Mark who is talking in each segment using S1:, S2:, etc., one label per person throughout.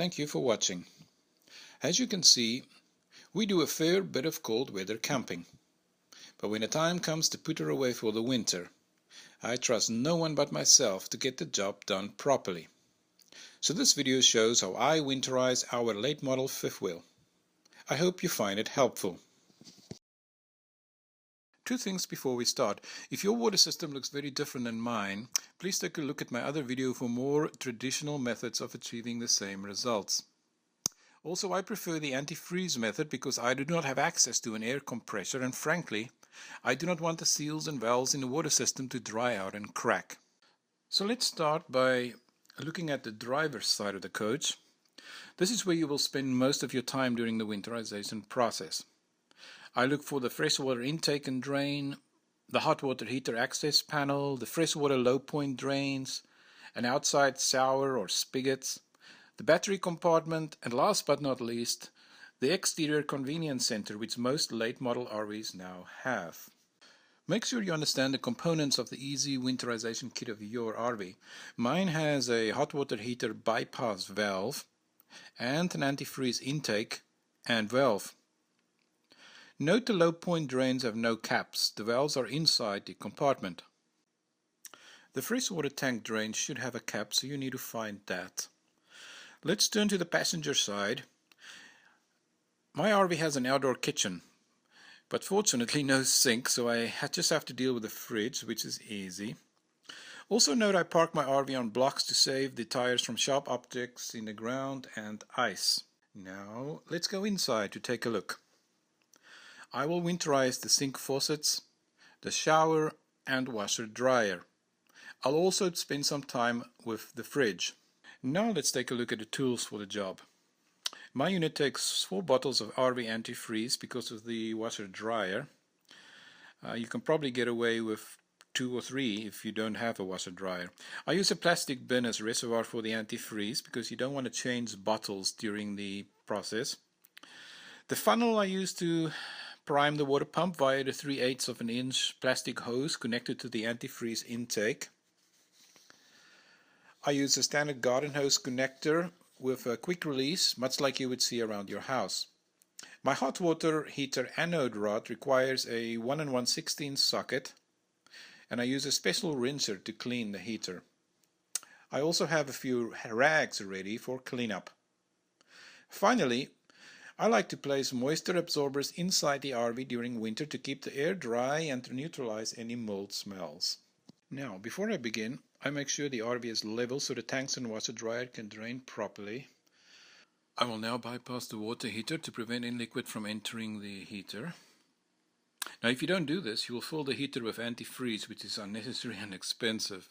S1: Thank you for watching. As you can see, we do a fair bit of cold weather camping. But when the time comes to put her away for the winter, I trust no one but myself to get the job done properly. So this video shows how I winterize our late model fifth wheel. I hope you find it helpful. Two things before we start. If your water system looks very different than mine, please take a look at my other video for more traditional methods of achieving the same results. Also, I prefer the antifreeze method because I do not have access to an air compressor, and frankly, I do not want the seals and valves in the water system to dry out and crack. So let's start by looking at the driver's side of the coach. This is where you will spend most of your time during the winterization process. I look for the freshwater intake and drain, the hot water heater access panel, the freshwater low point drains, an outside shower or spigots, the battery compartment, and last but not least, the exterior convenience center, which most late model RVs now have. Make sure you understand the components of the EZ Winterization Kit of your RV. Mine has a hot water heater bypass valve and an antifreeze intake and valve. Note the low point drains have no caps. The valves are inside the compartment. The freshwater tank drain should have a cap, so you need to find that. Let's turn to the passenger side. My RV has an outdoor kitchen, but fortunately no sink, so I just have to deal with the fridge, which is easy. Also note I park my RV on blocks to save the tires from sharp objects in the ground and ice. Now let's go inside to take a look. I will winterize the sink faucets, the shower and washer dryer. I'll also spend some time with the fridge. Now let's take a look at the tools for the job. My unit takes 4 bottles of RV antifreeze because of the washer dryer. You can probably get away with 2 or 3 if you don't have a washer dryer. I use a plastic bin as reservoir for the antifreeze because you don't want to change bottles during the process. The funnel I use to prime the water pump via the 3/8 of an inch plastic hose connected to the antifreeze intake. I use a standard garden hose connector with a quick release, much like you would see around your house. My hot water heater anode rod requires a 1 1/16 socket, and I use a special rinser to clean the heater. I also have a few rags ready for cleanup. Finally, I like to place moisture absorbers inside the RV during winter to keep the air dry and to neutralize any mold smells. Now, before I begin, I make sure the RV is level so the tanks and washer dryer can drain properly. I will now bypass the water heater to prevent any liquid from entering the heater. Now, if you don't do this, you will fill the heater with antifreeze, which is unnecessary and expensive.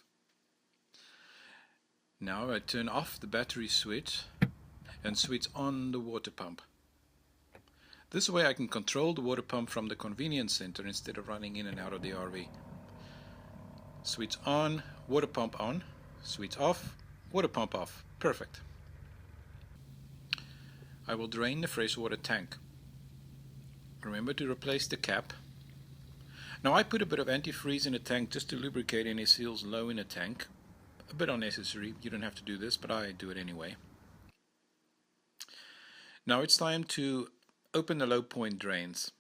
S1: Now I turn off the battery switch and switch on the water pump. This way I can control the water pump from the convenience center instead of running in and out of the RV. Switch on, water pump on, switch off, water pump off. Perfect. I will drain the freshwater tank. Remember to replace the cap. Now I put a bit of antifreeze in the tank just to lubricate any seals low in the tank. A bit unnecessary, you don't have to do this, but I do it anyway. Now it's time to open the low point drains.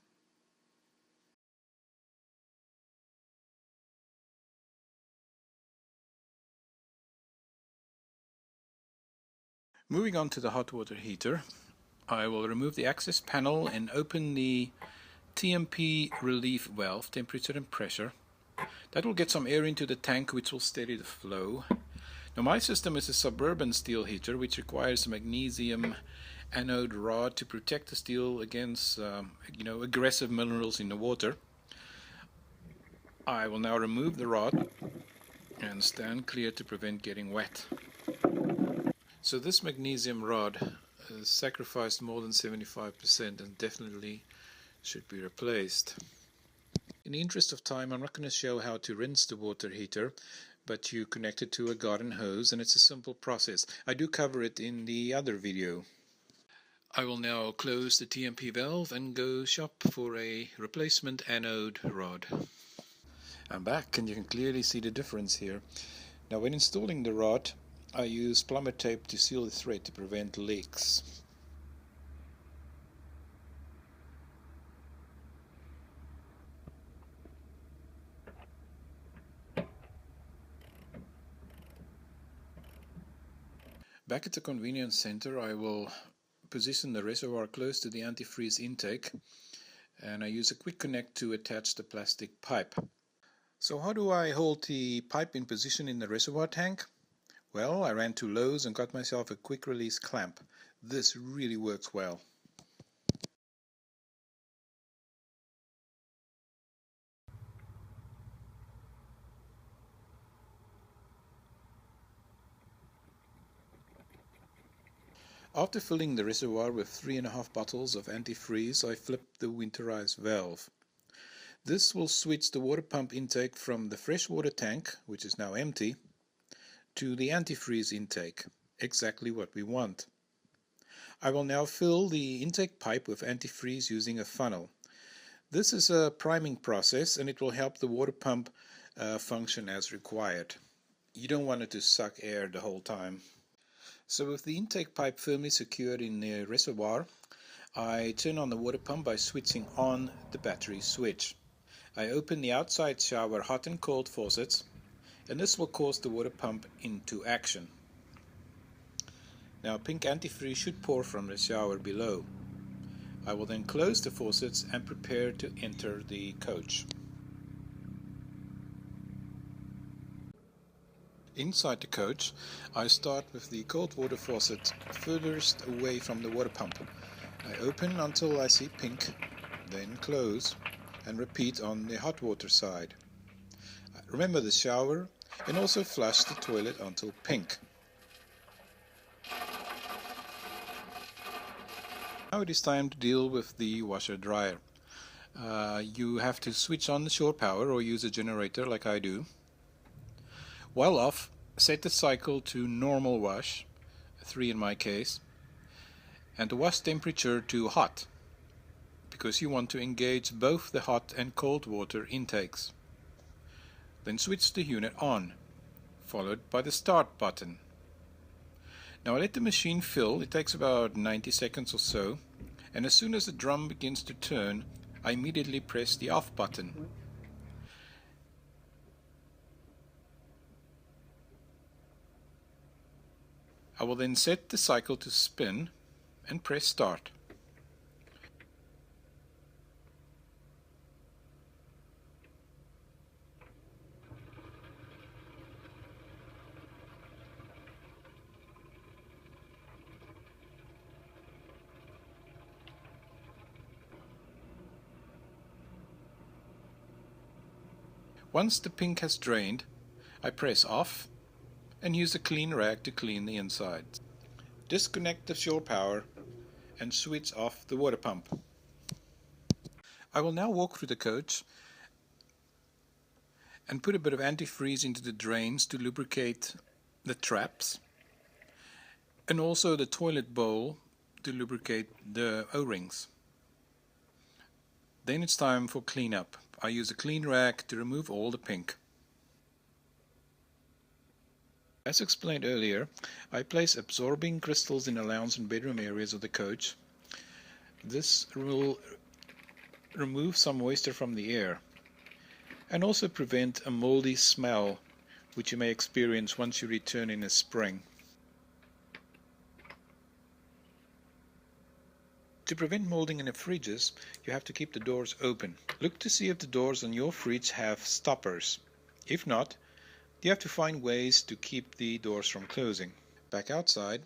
S1: Moving on to the hot water heater, I will remove the access panel and open the TMP relief valve, temperature and pressure. That will get some air into the tank, which will steady the flow. Now my system is a suburban steel heater, which requires a magnesium anode rod to protect the steel against aggressive minerals in the water. I will now remove the rod and stand clear to prevent getting wet. So this magnesium rod has sacrificed more than 75% and definitely should be replaced. In the interest of time, I'm not going to show how to rinse the water heater, but you connect it to a garden hose and it's a simple process. I do cover it in the other video. I will now close the TMP valve and go shop for a replacement anode rod. I'm back and you can clearly see the difference here. Now when installing the rod, I use plumber tape to seal the thread to prevent leaks. Back at the convenience center, I will position the reservoir close to the antifreeze intake, and I use a quick connect to attach the plastic pipe. So how do I hold the pipe in position in the reservoir tank? Well, I ran to Lowe's and got myself a quick release clamp. This really works well. After filling the reservoir with 3.5 bottles of antifreeze, I flipped the winterize valve. This will switch the water pump intake from the freshwater tank, which is now empty, to the antifreeze intake, exactly what we want. I will now fill the intake pipe with antifreeze using a funnel. This is a priming process and it will help the water pump function as required. You don't want it to suck air the whole time. So with the intake pipe firmly secured in the reservoir, I turn on the water pump by switching on the battery switch. I open the outside shower hot and cold faucets, and this will cause the water pump into action. Now pink antifreeze should pour from the shower below. I will then close the faucets and prepare to enter the coach. Inside the coach, I start with the cold water faucet furthest away from the water pump. I open until I see pink, then close, and repeat on the hot water side. Remember the shower and also flush the toilet until pink. Now it is time to deal with the washer dryer. You have to switch on the shore power or use a generator like I do. While off, set the cycle to normal wash, 3 in my case, and the wash temperature to hot, because you want to engage both the hot and cold water intakes. Then switch the unit on, followed by the start button. Now I let the machine fill. It takes about 90 seconds or so, and as soon as the drum begins to turn, I immediately press the off button. I will then set the cycle to spin and press start. Once the pink has drained, I press off and use a clean rag to clean the inside. Disconnect the shore power and switch off the water pump. I will now walk through the coach and put a bit of antifreeze into the drains to lubricate the traps, and also the toilet bowl to lubricate the O-rings. Then it's time for cleanup. I use a clean rag to remove all the pink. As explained earlier, I place absorbing crystals in the lounge and bedroom areas of the coach. This will remove some moisture from the air and also prevent a moldy smell which you may experience once you return in the spring. To prevent molding in the fridges, you have to keep the doors open. Look to see if the doors on your fridge have stoppers. If not, you have to find ways to keep the doors from closing. Back outside,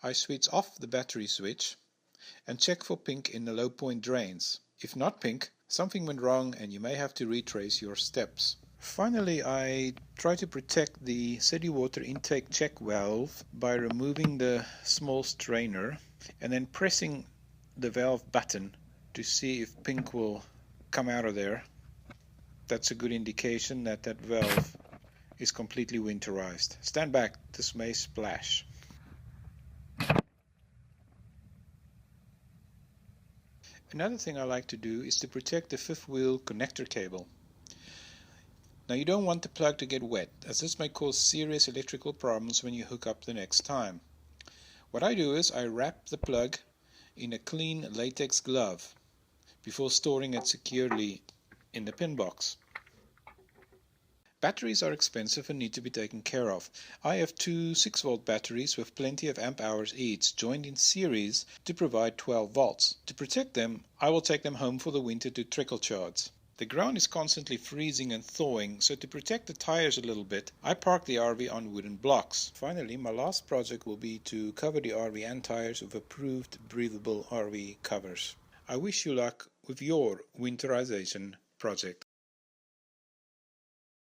S1: I switch off the battery switch and check for pink in the low point drains. If not pink, something went wrong and you may have to retrace your steps. Finally, I try to protect the city water intake check valve by removing the small strainer and then pressing the valve button to see if pink will come out of there. That's a good indication that that valve is completely winterized. Stand back, this may splash. Another thing I like to do is to protect the fifth wheel connector cable. Now you don't want the plug to get wet, as this may cause serious electrical problems when you hook up the next time. What I do is I wrap the plug in a clean latex glove before storing it securely in the pin box. Batteries are expensive and need to be taken care of. I have two 6-volt batteries with plenty of amp hours each, joined in series to provide 12 volts. To protect them, I will take them home for the winter to trickle charge. The ground is constantly freezing and thawing, so to protect the tires a little bit, I park the RV on wooden blocks. Finally, my last project will be to cover the RV and tires with approved breathable RV covers. I wish you luck with your winterization project.